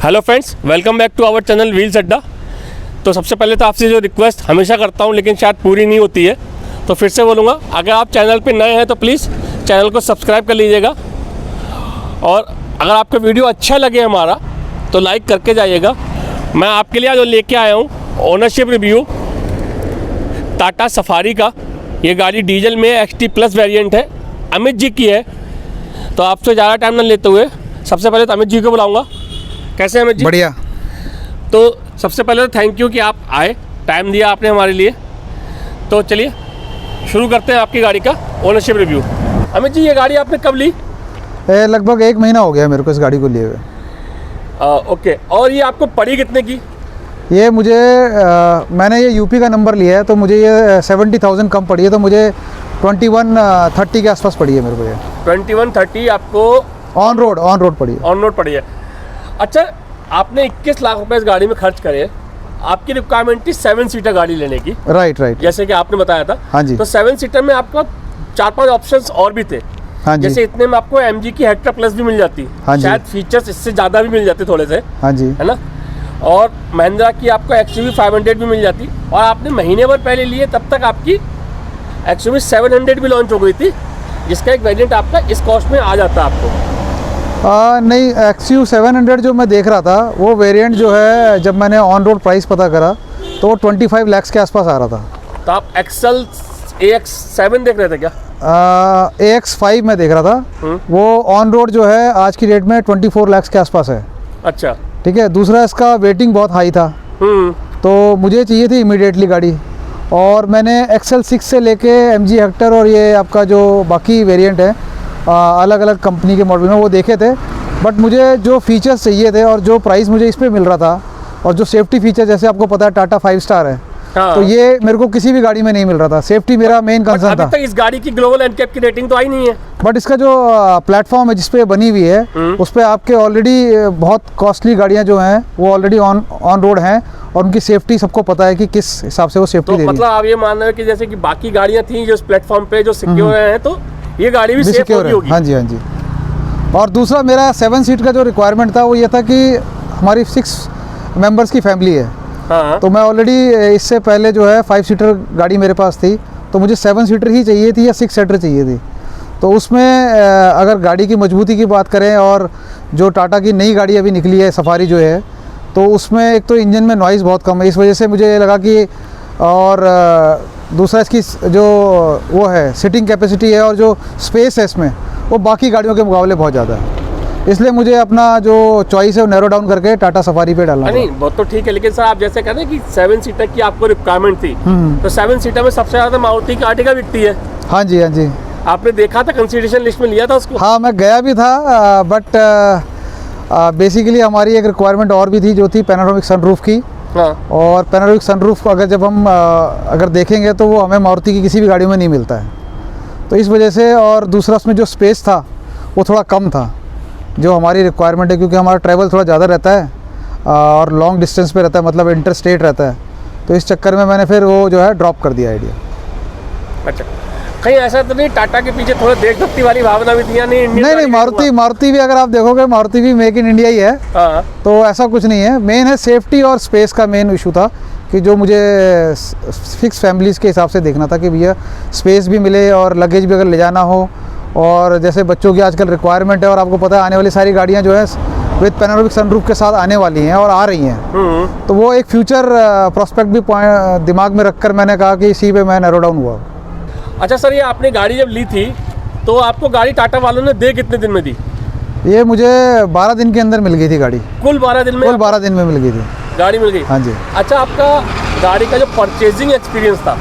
Hello friends, welcome back to our channel wheels Adda. तो सबसे पहले तो आपसे जो रिक्वेस्ट हमेशा करता हूं लेकिन शायद पूरी नहीं होती है, तो फिर से बोलूँगा, अगर आप चैनल पे नए हैं तो प्लीज़ चैनल को सब्सक्राइब कर लीजिएगा, और अगर आपको वीडियो अच्छा लगे हमारा तो लाइक करके जाइएगा। मैं आपके लिए जो लेके आया हूँ ओनरशिप रिव्यू टाटा सफारी का। ये गाड़ी डीजल में XT प्लस वेरिएंट है, अमित जी की है। तो आपसे ज़्यादा टाइम न लेते हुए सबसे पहले तो अमित जी को बुलाऊँगा। कैसे हैं अमित जी? बढ़िया। तो सबसे पहले तो थैंक यू कि आप आए, टाइम दिया आपने हमारे लिए। तो चलिए शुरू करते हैं आपकी गाड़ी का ओनरशिप रिव्यू। अमित जी, ये गाड़ी आपने कब ली? लगभग 1 महीना हो गया मेरे को इस गाड़ी को लिए हुए। ओके, और ये आपको पड़ी कितने की? ये मुझे मैंने ये यूपी का नंबर लिया है, तो मुझे ये 70,000 कम पड़ी है, तो मुझे 2130 के आसपास पड़ी है मेरे को ये। 2130 आपको ऑन रोड पड़ी है। ऑन रोड पड़ी है। अच्छा, आपने 21 लाख रुपए इस गाड़ी में खर्च करे। आपकी रिक्वायरमेंट थी 7 सीटर गाड़ी लेने की। राइट। जैसे कि आपने बताया था। हाँ जी। तो 7 सीटर में आपका 4-5 ऑप्शंस और भी थे। हाँ जी। जैसे इतने में आपको MG की हेक्टर प्लस भी मिल जाती। हाँ जी। शायद फीचर्स इससे ज़्यादा भी मिल जाते थोड़े से। हाँ जी। है ना। और महिंद्रा की आपको XUV 500 भी मिल जाती, और आपने महीने भर पहले लिए तब तक आपकी XUV 700 भी लॉन्च हो गई थी, जिसका एक वेरिएंट आपका इस कॉस्ट में आ जाता आपको। नहीं, XUV 700 जो मैं देख रहा था वो वेरिएंट जो है, जब मैंने ऑन रोड प्राइस पता करा तो वो 25 लाख के आसपास आ रहा था। तो आप एक्सल AX7 देख रहे थे क्या? AX5 में देख रहा था। वो ऑन रोड जो है आज की डेट में 24 लाख के आसपास है। अच्छा, ठीक है। दूसरा, इसका वेटिंग बहुत हाई था, तो मुझे चाहिए थी इमीडिएटली गाड़ी। और मैंने XL6 से लेके MG हेक्टर और ये आपका जो बाकी वेरिएंट है अलग अलग कंपनी के मॉडल में वो देखे थे, बट मुझे जो फीचर्स चाहिए थे और जो प्राइस मुझे इस पे मिल रहा था, और जो सेफ्टी फीचर, जैसे आपको पता है टाटा 5 स्टार है। हाँ। तो ये मेरे को किसी भी गाड़ी में नहीं मिल रहा था। सेफ्टी मेरा मेन कंसर्न था। अभी तक इस गाड़ी की ग्लोबल एनकैप की रेटिंग तो आई नहीं है, बट इसका जो प्लेटफॉर्म है जिस पे बनी हुई है उस पे आपके ऑलरेडी बहुत कॉस्टली गाड़ियां जो हैं वो ऑलरेडी ऑन रोड हैं, और उनकी सेफ्टी सबको पता है कि किस हिसाब से वो सेफ्टी दे रही है। मतलब आप ये मान रहे हैं कि जैसे कि बाकी गाड़ियां थी जो इस प्लेटफॉर्म पे जो सिक्योर हैं, तो ये गाड़ी भी सेफ होगी। हाँ जी, हाँ जी। और दूसरा, मेरा 7 सीट का जो रिक्वायरमेंट था वो ये था कि हमारी 6 मेंबर्स की फैमिली है। हाँ। तो मैं ऑलरेडी इससे पहले जो है 5 सीटर गाड़ी मेरे पास थी, तो मुझे 7 सीटर ही चाहिए थी या 6 सीटर चाहिए थी। तो उसमें अगर गाड़ी की मजबूती की बात करें, और जो टाटा की नई गाड़ी अभी निकली है सफारी जो है, तो उसमें एक तो इंजन में नॉइज़ बहुत कम है, इस वजह से मुझे लगा कि, और दूसरा इसकी जो वो है सीटिंग कैपेसिटी है और जो स्पेस है इसमें, वो बाकी गाड़ियों के मुकाबले बहुत ज़्यादा है। इसलिए मुझे अपना जो चॉइस है वो नैरो डाउन करके टाटा सफारी पे डालना। नहीं, बहुत तो ठीक है, लेकिन सर आप जैसे कहते हैं कि 7 सीटर की आपको रिक्वायरमेंट थी, तो 7 सीटर में सबसे ज़्यादा मारुति की आर्टिका बिकती है। हाँ जी, हाँ जी। आपने देखा था, कंसीडरेशन लिस्ट में लिया था उसको? हाँ, मैं गया भी था, बट बेसिकली हमारी एक रिक्वायरमेंट और भी थी जो थी पैनोरामिक सनरूफ की। हाँ। और पैनोरामिक सनरूफ को अगर जब हम अगर देखेंगे तो वो हमें मारुति की किसी भी गाड़ी में नहीं मिलता है, तो इस वजह से। और दूसरा, उसमें जो स्पेस था वो थोड़ा कम था जो हमारी रिक्वायरमेंट है, क्योंकि हमारा ट्रैवल थोड़ा ज़्यादा रहता है और लॉन्ग डिस्टेंस पे रहता है, मतलब इंटर स्टेट रहता है। तो इस चक्कर में मैंने फिर वो जो है ड्रॉप कर दिया आइडिया। अच्छा, कहीं ऐसा तो नहीं टाटा के पीछे थोड़ा देशभक्ति वाली भावना भी थी? नहीं, मारुति भी अगर आप देखोगे, मारुति भी मेक इन इंडिया ही है। हाँ। तो ऐसा कुछ नहीं है। मेन है सेफ्टी और स्पेस का मेन इशू था, कि जो मुझे फिक्स फैमिलीज़ के हिसाब से देखना था कि भैया स्पेस भी मिले और लगेज भी अगर ले जाना हो, और जैसे बच्चों की आजकल रिक्वायरमेंट है, और आपको पता है आने वाली सारी गाड़ियाँ जो है विद पैनोरामिक सनरूफ के साथ आने वाली हैं और आ रही हैं। तो वो एक फ्यूचर प्रोस्पेक्ट भी दिमाग में रखकर मैंने कहा कि इसी पे मैं नैरो डाउन हुआ। अच्छा सर, ये आपने गाड़ी जब ली थी तो आपको गाड़ी टाटा वालों ने दे कितने दिन में दी? ये मुझे 12 दिन के अंदर मिल गई थी गाड़ी। कुल 12 दिन में? कुल 12 दिन में मिल गई थी गाड़ी, मिल गई। हाँ जी। अच्छा, आपका गाड़ी का जो परचेजिंग एक्सपीरियंस था,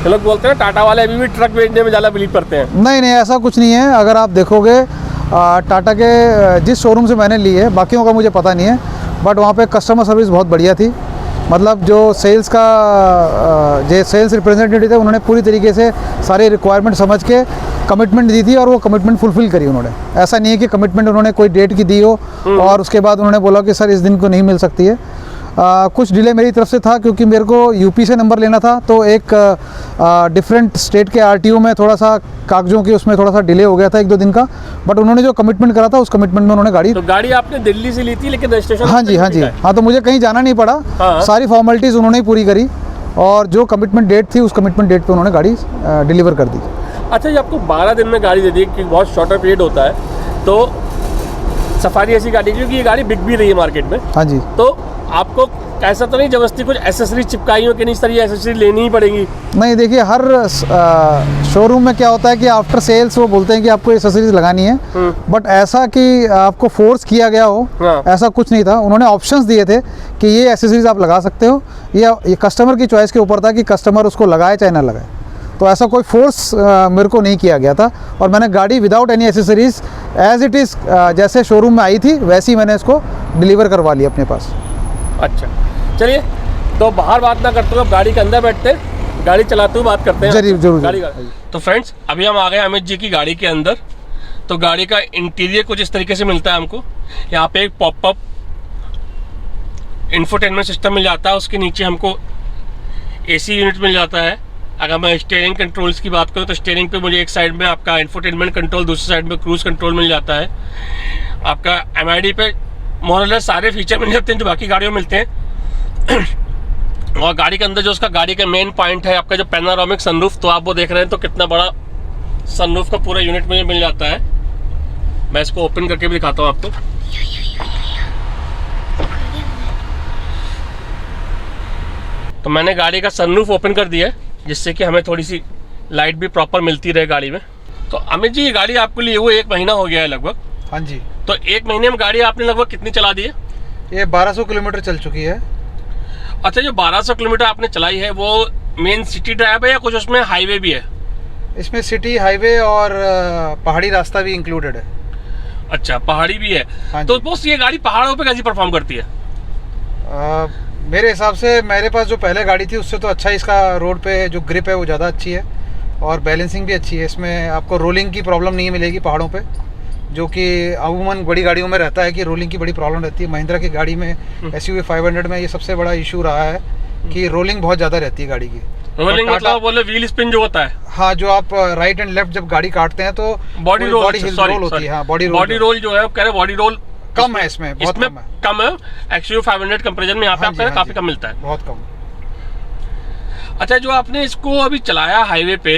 लोग बोलते हैं टाटा वाले अभी भी ट्रक बेचने में ज़्यादा बिलीव करते हैं। नहीं, ऐसा कुछ नहीं है। अगर आप देखोगे टाटा के जिस शोरूम से मैंने ली है, बाकियों का मुझे पता नहीं है, बट वहाँ पे कस्टमर सर्विस बहुत बढ़िया थी। मतलब जो सेल्स रिप्रेजेंटेटिव थे, उन्होंने पूरी तरीके से सारे रिक्वायरमेंट समझ के कमिटमेंट दी थी, और वो कमिटमेंट फुलफिल करी उन्होंने। ऐसा नहीं है कि कमिटमेंट उन्होंने कोई डेट की दी हो और उसके बाद उन्होंने बोला कि सर इस दिन को नहीं मिल सकती है। कुछ डिले मेरी तरफ से था क्योंकि मेरे को यूपी से नंबर लेना था, तो एक डिफरेंट स्टेट के आरटीओ में थोड़ा सा कागजों की उसमें थोड़ा सा डिले हो गया था 1-2 दिन का। बट उन्होंने जो कमिटमेंट करा था उस कमिटमेंट में उन्होंने गाड़ी तो गाड़ी आपने दिल्ली से ली थी लेकिन रजिस्ट्रेशन हाँ जी हाँ, तो मुझे कहीं जाना नहीं पड़ा। हाँ। सारी फॉर्मेलिटीज़ उन्होंने ही पूरी करी और जो कमिटमेंट डेट थी उस कमिटमेंट डेट पे उन्होंने गाड़ी डिलीवर कर दी। अच्छा, ये आपको 12 दिन में गाड़ी दे दी कि बहुत शॉर्टर पीरियड होता है, तो सफारी ऐसी गाड़ी क्योंकि ये गाड़ी बिक भी रही है मार्केट में। हाँ जी। तो आपको ऐसा तो नहीं जबरदस्ती कुछ एसेसरीज चिपकाई हो कि नहीं सर ये एसेसरीज लेनी ही पड़ेगी? नहीं, देखिए हर शोरूम में क्या होता है कि आफ्टर सेल्स वो बोलते हैं कि आपको एसेसरीज लगानी है, बट ऐसा कि आपको फोर्स किया गया हो हाँ। ऐसा कुछ नहीं था। उन्होंने ऑप्शंस दिए थे कि ये एसेसरीज आप लगा सकते हो, ये कस्टमर की चॉइस के ऊपर था कि कस्टमर उसको लगाए चाहे ना लगाए। तो ऐसा कोई फोर्स मेरे को नहीं किया गया था और मैंने गाड़ी without any accessories as it is जैसे शोरूम में आई थी वैसे ही मैंने इसको डिलीवर करवा लिया अपने पास। अच्छा, चलिए तो बाहर बात ना करते हुए गाड़ी के अंदर बैठते हैं, गाड़ी चलाते हुए बात करते हैं। जरूर गाड़ी का। तो फ्रेंड्स अभी हम आ गए अमित जी की गाड़ी के अंदर। तो गाड़ी का इंटीरियर कुछ इस तरीके से मिलता है हमको। यहाँ पे एक पॉपअप इंफोटेनमेंट सिस्टम मिल जाता है, उसके नीचे हमको एसी यूनिट मिल जाता है। अगर मैं स्टीयरिंग कंट्रोल्स की बात करूँ तो स्टीयरिंग पे मुझे एक साइड में आपका इंफोटेनमेंट कंट्रोल, दूसरी साइड में क्रूज कंट्रोल मिल जाता है। आपका MID पे मोरलेस सारे फीचर मिल जाते हैं जो बाकी गाड़ियों में मिलते हैं। और गाड़ी के अंदर जो उसका गाड़ी का मेन पॉइंट है आपका जो पैनोरामिक सनरूफ, तो आप वो देख रहे हैं तो कितना बड़ा सनरूफ का पूरा यूनिट मुझे मिल जाता है। मैं इसको ओपन करके भी दिखाता हूँ आपको। तो मैंने गाड़ी का सनरूफ ओपन कर दिया है जिससे कि हमें थोड़ी सी लाइट भी प्रॉपर मिलती रहे गाड़ी में। तो अमित जी ये गाड़ी आपको लिए हुए 1 महीना हो गया है लगभग। हाँ जी। तो 1 महीने में गाड़ी आपने लगभग कितनी चला दी है? ये 1200 किलोमीटर चल चुकी है। अच्छा, जो 1200 किलोमीटर आपने चलाई है वो मेन सिटी ड्राइव है या कुछ उसमें हाईवे भी है? इसमें सिटी, हाईवे और पहाड़ी रास्ता भी इंक्लूडेड है। अच्छा, पहाड़ी भी है। हाँ तो बॉस ये गाड़ी पहाड़ों पे कैसी परफॉर्म करती है? मेरे हिसाब से मेरे पास जो पहले गाड़ी थी उससे तो अच्छा ही इसका रोड पे जो ग्रिप है वो ज़्यादा अच्छी है और बैलेंसिंग भी अच्छी है। इसमें आपको रोलिंग की प्रॉब्लम नहीं मिलेगी पहाड़ों पे, जो कि अमूमन बड़ी गाड़ियों में रहता है कि रोलिंग की बड़ी प्रॉब्लम रहती है। महिंद्रा की गाड़ी में SUV 500 में ये सबसे बड़ा इशू रहा है कि रोलिंग बहुत ज़्यादा रहती है गाड़ी की। रोलिंग मतलब बोले व्हील स्पिन जो होता है? हाँ, जो आप राइट एंड लेफ्ट जब गाड़ी काटते हैं तो बॉडी रोल होती है। हाँ, बॉडी रोल जो है कह रहे बॉडी रोल कम है इसमें, बहुत कम है। XUV 500 कंपैरिजन में यहाँ पे आपका काफी कम मिलता है, बहुत कम। अच्छा, जो आपने इसको अभी चलाया हाईवे पे,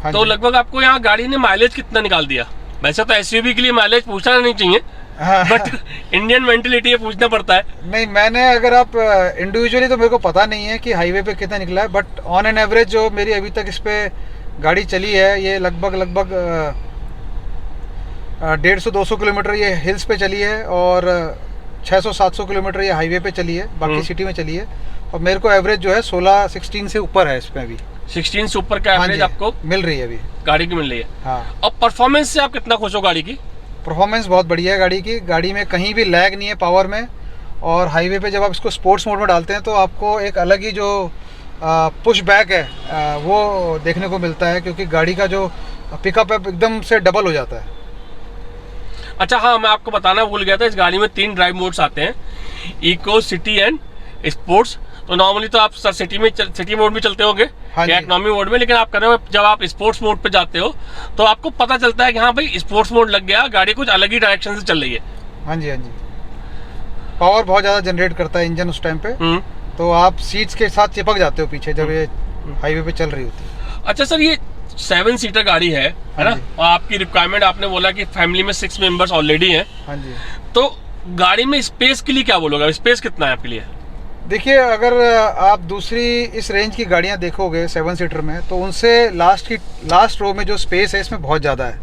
तो लगभग आपको यहाँ गाड़ी ने माइलेज कितना निकाल दिया? वैसे तो SUV के लिए माइलेज पूछना नहीं चाहिए, बट इंडियन मेंटेलिटी है, पूछना पड़ता है। नहीं, मैंने अगर आप इंडिविजुअली तो मेरे को पता नहीं है कि हाईवे पे कितना निकला है, बट ऑन एन एवरेज जो मेरी अभी तक इस पे गाड़ी चली है ये लगभग 150-200 किलोमीटर ये हिल्स पे चली है और 600-700 किलोमीटर ये हाईवे पे चली है, बाकी सिटी में चली है। और मेरे को एवरेज जो है 16-16 से ऊपर है इसमें अभी। 16 से ऊपर का एवरेज आपको मिल रही है अभी गाड़ी की मिल रही है। हाँ। और परफॉर्मेंस से आप कितना खुश हो गाड़ी की? परफॉर्मेंस बहुत बढ़िया है गाड़ी की। गाड़ी में कहीं भी लैग नहीं है पावर में, और हाईवे पे जब आप इसको स्पोर्ट्स मोड में डालते हैं तो आपको एक अलग ही जो पुश बैक है वो देखने को मिलता है, क्योंकि गाड़ी का जो पिकअप है एकदम से डबल हो जाता है। अच्छा हाँ, मैं आपको बताना भूल गया था, इस गाड़ी में 3 ड्राइव मोड्स आते हैं, इको, सिटी एंड स्पोर्ट्स। तो नॉर्मली तो आप सिटी मोड में चलते होंगे या इकोनॉमी मोड में, लेकिन आप कर रहे हो जब आप स्पोर्ट्स मोड पे जाते हो तो आपको पता चलता है कि हाँ भाई स्पोर्ट्स मोड लग गया, गाड़ी कुछ अलग ही डायरेक्शन से चल रही है। हाँ जी, हाँ जी। पावर बहुत ज़्यादा जनरेट करता है इंजन उस टाइम पे, तो आप सीट्स के साथ चिपक जाते हो पीछे जब ये हाईवे पे चल रही होती है। अच्छा सर, ये 7 सीटर गाड़ी है ना, और आपकी रिक्वायरमेंट आपने बोला कि फैमिली में 6 मेंबर्स ऑलरेडी हैं। हाँ जी। तो गाड़ी में स्पेस के लिए क्या बोलोगे, स्पेस कितना है आपके लिए? देखिए, अगर आप दूसरी इस रेंज की गाड़ियां देखोगे 7 सीटर में, तो उनसे लास्ट रो में जो स्पेस है इसमें बहुत ज़्यादा है।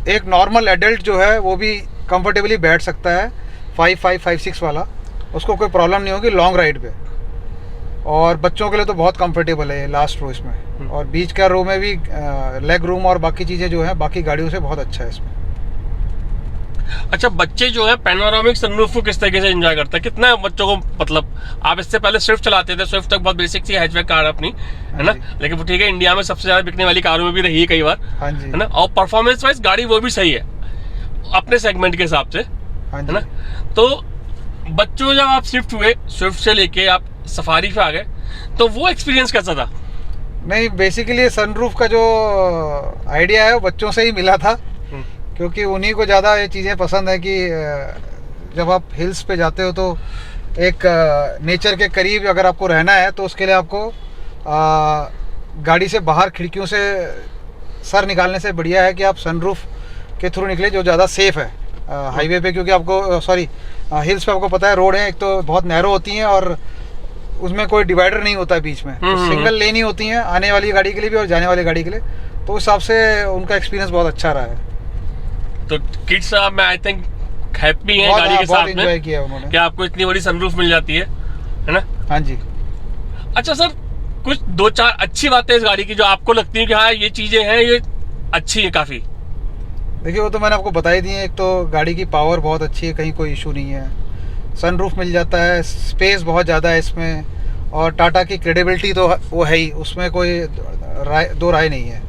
एक नॉर्मल एडल्ट जो है वो भी कंफर्टेबली बैठ सकता है 5.6 वाला, उसको कोई प्रॉब्लम नहीं होगी लॉन्ग राइड पे। और बच्चों के लिए तो बहुत कंफर्टेबल है लास्ट रो इसमें, और बीच का रो में भी लेग रूम और बाकी चीज़ें जो हैं बाकी गाड़ियों से बहुत अच्छा है इसमें। अच्छा, बच्चे जो है पैनोरामिक सनरूफ को किस तरीके से एंजॉय करते हैं? कितना बच्चों को, मतलब आप इससे पहले स्विफ्ट चलाते थे, स्विफ्ट तक बहुत बेसिक सी हैचबैक कार अपनी, है ना, लेकिन वो ठीक है, इंडिया में सबसे ज्यादा बिकने वाली कारों में भी रही है कई बार, है ना, और परफॉर्मेंस वाइज गाड़ी वो भी सही है अपने सेगमेंट के हिसाब से, है ना। तो बच्चों जब आप स्विफ्ट हुए, स्विफ्ट से लेके आप सफारी पे आ गए, तो वो एक्सपीरियंस कैसा था? नहीं, बेसिकली सनरूफ का जो आइडिया है वो बच्चों से ही मिला था, क्योंकि उन्हीं को ज़्यादा ये चीज़ें पसंद है कि जब आप हिल्स पे जाते हो तो एक नेचर के करीब अगर आपको रहना है तो उसके लिए आपको गाड़ी से बाहर खिड़कियों से सर निकालने से बढ़िया है कि आप सनरूफ के थ्रू निकले, जो ज़्यादा सेफ़ है हाईवे पे, क्योंकि आपको हिल्स पे आपको पता है रोड है एक तो बहुत नैरो होती हैं और उसमें कोई डिवाइडर नहीं होता है बीच में, तो सिंगल लेन ही होती हैं आने वाली गाड़ी के लिए भी और जाने वाली गाड़ी के लिए, तो उस हिसाब से उनका एक्सपीरियंस बहुत अच्छा रहा है। तो किड्स मैं आई थिंक हैप्पी हैं गाड़ी के साथ में किया उन्होंने कि आपको इतनी बड़ी सनरूफ मिल जाती है ना? हाँ जी। अच्छा सर, कुछ 2-4 अच्छी बातें इस गाड़ी की जो आपको लगती है कि हाँ ये चीज़ें हैं, ये अच्छी है काफ़ी? देखिए, वो तो मैंने आपको बताई दी है। एक तो गाड़ी की पावर बहुत अच्छी है, कहीं कोई इशू नहीं है, सनरूफ मिल जाता है, स्पेस बहुत ज़्यादा है इसमें, और टाटा की क्रेडिबिलिटी तो वो है ही, उसमें कोई दो राय नहीं है।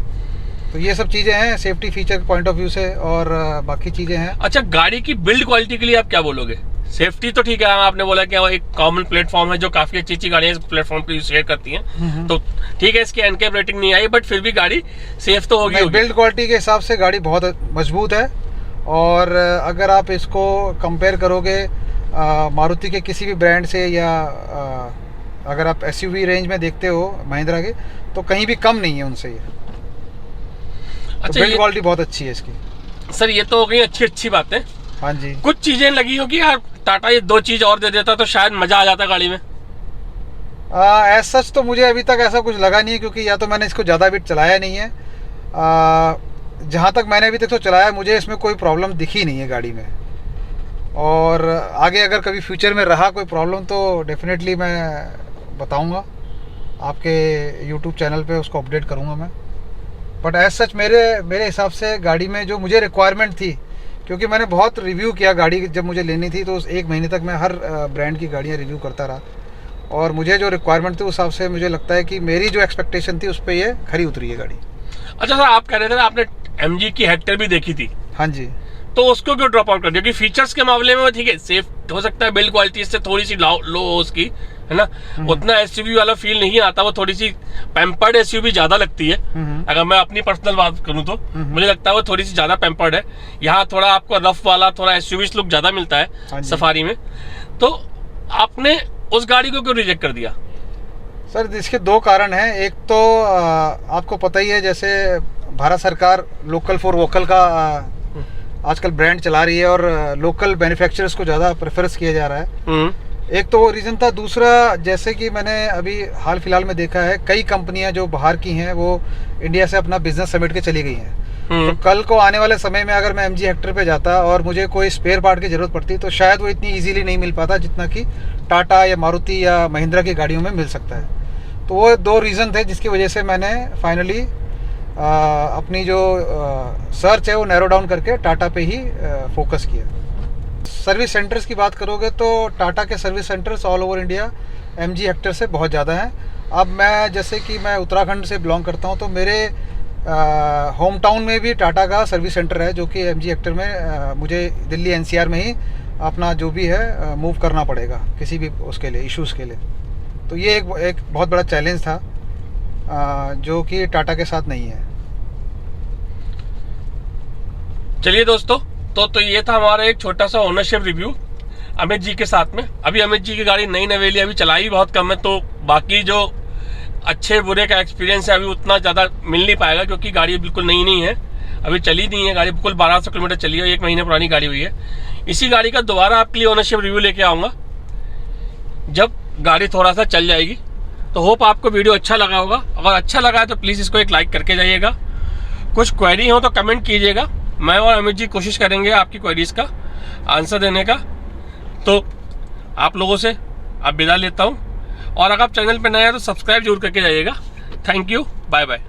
तो ये सब चीज़ें हैं safety feature point of view से, और बाकी चीज़ें हैं। अच्छा, गाड़ी की बिल्ड क्वालिटी के लिए आप क्या बोलोगे? सेफ्टी तो ठीक है, आपने बोला कि एक कॉमन प्लेटफॉर्म है जो काफ़ी अच्छी गाड़ियाँ इस प्लेटफॉर्म पे शेयर करती हैं, तो ठीक है इसकी एनकेप रेटिंग नहीं आई, बट फिर भी गाड़ी सेफ तो होगी। बिल्ड क्वालिटी के हिसाब से गाड़ी बहुत मजबूत है, और अगर आप इसको कंपेयर करोगे मारुति के किसी भी ब्रांड से, या अगर आप एसयूवी रेंज में देखते हो महिंद्रा के, तो कहीं भी कम नहीं है उनसे ये। अच्छा, बिल्ड क्वालिटी बहुत अच्छी है इसकी। सर ये तो हो गई अच्छी बातें। हाँ जी। कुछ चीजें लगी होगी यार, टाटा ये 2 चीज और दे देता तो शायद मजा आ जाता गाड़ी में। एज सच तो मुझे अभी तक ऐसा कुछ लगा नहीं है, क्योंकि या तो मैंने इसको ज़्यादा बिट चलाया नहीं है, जहाँ तक मैंने अभी तक तो चलाया मुझे इसमें कोई प्रॉब्लम दिखी नहीं है गाड़ी में, और आगे अगर कभी फ्यूचर में रहा कोई प्रॉब्लम तो डेफिनेटली मैं बताऊंगा आपके यूट्यूब चैनल पे, उसको अपडेट करूंगा मैं। बट एज सच मेरे हिसाब से गाड़ी में जो मुझे रिक्वायरमेंट थी, क्योंकि मैंने बहुत रिव्यू किया गाड़ी जब मुझे लेनी थी, तो उस 1 महीने तक मैं हर ब्रांड की गाड़ियाँ रिव्यू करता रहा, और मुझे जो रिक्वायरमेंट थी उस हिसाब से मुझे लगता है कि मेरी जो एक्सपेक्टेशन थी उस पर ये खरी उतरी है गाड़ी। अच्छा सर, आप कह रहे थे ना आपने MG की हेक्टर भी देखी थी? हाँ जी। तो उसको क्यों ड्रॉप आउट कर दिया? क्योंकि फीचर्स के मामले में ठीक है, सेफ हो सकता है, बिल्ड क्वालिटी इससे थोड़ी सी लो हो उसकी, है ना, उतना एसयूवी वाला फील नहीं आता, वो थोड़ी सी पैम्पर्ड एसयूवी ज्यादा लगती है। अगर मैं अपनी पर्सनल बात करूं तो मुझे लगता है वो थोड़ी सी ज्यादा पैम्पर्ड है। यहाँ थोड़ा आपको रफ वाला थोड़ा एसयूवी लुक ज्यादा मिलता है सफारी में। तो आपने उस गाड़ी को क्यों रिजेक्ट कर दिया? सर इसके 2 कारण हैं। एक तो आपको पता ही है, जैसे भारत सरकार लोकल फॉर वोकल का आजकल ब्रांड चला रही है, और लोकल मैन्युफैक्चरर्स को ज़्यादा प्रेफरेंस किया जा रहा है। एक तो वो रीज़न था। दूसरा, जैसे कि मैंने अभी हाल फिलहाल में देखा है, कई कंपनियां जो बाहर की हैं वो इंडिया से अपना बिजनेस समेट के चली गई हैं। तो कल को आने वाले समय में अगर मैं MG हेक्टर पे जाता और मुझे कोई स्पेयर पार्ट की ज़रूरत पड़ती, तो शायद वो इतनी इजीली नहीं मिल पाता जितना कि टाटा या मारुति या महिंद्रा की गाड़ियों में मिल सकता है। तो वो 2 रीज़न थे जिसकी वजह से मैंने फाइनली अपनी जो सर्च है वो नैरो डाउन करके टाटा पे ही फोकस किया। सर्विस सेंटर्स की बात करोगे तो टाटा के service centres all over India MG Hector से बहुत ज़्यादा हैं। अब मैं जैसे कि मैं उत्तराखंड से बिलोंग करता हूं, तो मेरे होम टाउन में भी टाटा का सर्विस सेंटर है, जो कि MG हेक्टर में मुझे दिल्ली NCR में ही अपना जो भी है मूव करना पड़ेगा किसी भी उसके लिए, इश्यूज़ के लिए। तो ये एक बहुत बड़ा चैलेंज था जो कि टाटा के साथ नहीं है। चलिए दोस्तों, तो ये था हमारा एक छोटा सा ओनरशिप रिव्यू अमित जी के साथ में। अभी अमित जी की गाड़ी नई नवेली, अभी चलाई बहुत कम है, तो बाकी जो अच्छे बुरे का एक्सपीरियंस है अभी उतना ज़्यादा मिल नहीं पाएगा, क्योंकि गाड़ी बिल्कुल नई नहीं है, अभी चली नहीं है गाड़ी, बिल्कुल 1200 किलोमीटर चली है, 1 महीने पुरानी गाड़ी हुई है। इसी गाड़ी का दोबारा आपके लिए ओनरशिप रिव्यू लेके आऊँगा जब गाड़ी थोड़ा सा चल जाएगी। तो होप आपको वीडियो अच्छा लगा होगा। अगर अच्छा लगा है तो प्लीज़ इसको एक लाइक करके जाइएगा। कुछ क्वेरी हो तो कमेंट कीजिएगा, मैं और अमित जी कोशिश करेंगे आपकी क्वेरीज का आंसर देने का। तो आप लोगों से अब विदा लेता हूँ, और अगर आप चैनल पर नए हैं तो सब्सक्राइब जरूर करके जाइएगा। Thank you, bye bye.